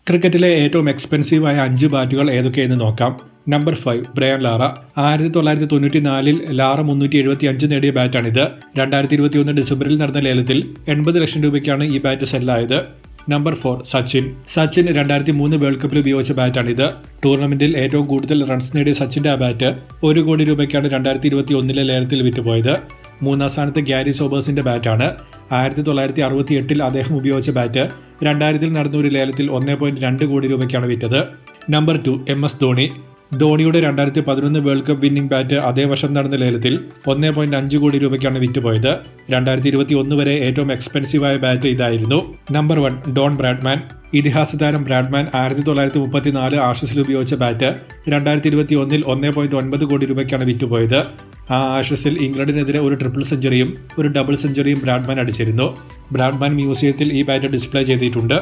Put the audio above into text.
ക്രിക്കറ്റിലെ ഏറ്റവും എക്സ്പെൻസീവായ 5 ബാറ്റുകൾ ഏതൊക്കെയെന്ന് നോക്കാം. Number 5 Brian Lara. 1994 ലാറ 375 നേടിയ ബാറ്റാണിത്. 2021 ഡിസംബറിൽ നടന്ന ലേലത്തിൽ 80 ലക്ഷം രൂപയ്ക്കാണ് ഈ ബാറ്റ് സെല്ലായത്. നമ്പർ 4 സച്ചിൻ. 2003 വേൾഡ് കപ്പിൽ ഉപയോഗിച്ച ബാറ്റാണിത്. ടൂർണമെന്റിൽ ഏറ്റവും കൂടുതൽ റൺസ് നേടിയ സച്ചിന്റെ ആ ബാറ്റ് 1 കോടി രൂപയ്ക്കാണ് 2021 ലേലത്തിൽ വിറ്റുപോയത്. 3-ാം സ്ഥാനത്ത് ഗ്യാരി സോബേഴ്സിന്റെ ബാറ്റാണ്. 1968 അദ്ദേഹം ഉപയോഗിച്ച ബാറ്റ് 2000 നടന്ന ഒരു ലേലത്തിൽ 1.2 കോടി രൂപയ്ക്കാണ് വിറ്റത്. Number 2 MS Dhoni. ധോണിയുടെ 2011 വേൾഡ് കപ്പ് വിന്നിംഗ് ബാറ്റ് അതേ വർഷം നടന്ന ലേലത്തിൽ 1.5 കോടി രൂപയ്ക്കാണ് വിറ്റുപോയത്. 2021 വരെ ഏറ്റവും എക്സ്പെൻസീവായ ബാറ്റ് ഇതായിരുന്നു. Number 1 Don Bradman. ഇതിഹാസ താരം ബ്രാഡ്മാൻ 1934 ആഷസിൽ ഉപയോഗിച്ച ബാറ്റ് 2021 1.9 കോടി രൂപയ്ക്കാണ് വിറ്റുപോയത്. ആ ആഷസിൽ ഇംഗ്ലണ്ടിനെതിരെ ഒരു ട്രിപ്പിൾ സെഞ്ചുറിയും ഒരു ഡബിൾ സെഞ്ചുറിയും ബ്രാഡ്മാൻ അടിച്ചിരുന്നു. ബ്രാഡ്മാൻ മ്യൂസിയത്തിൽ ഈ ബാറ്റ് ഡിസ്പ്ലേ ചെയ്തിട്ടുണ്ട്.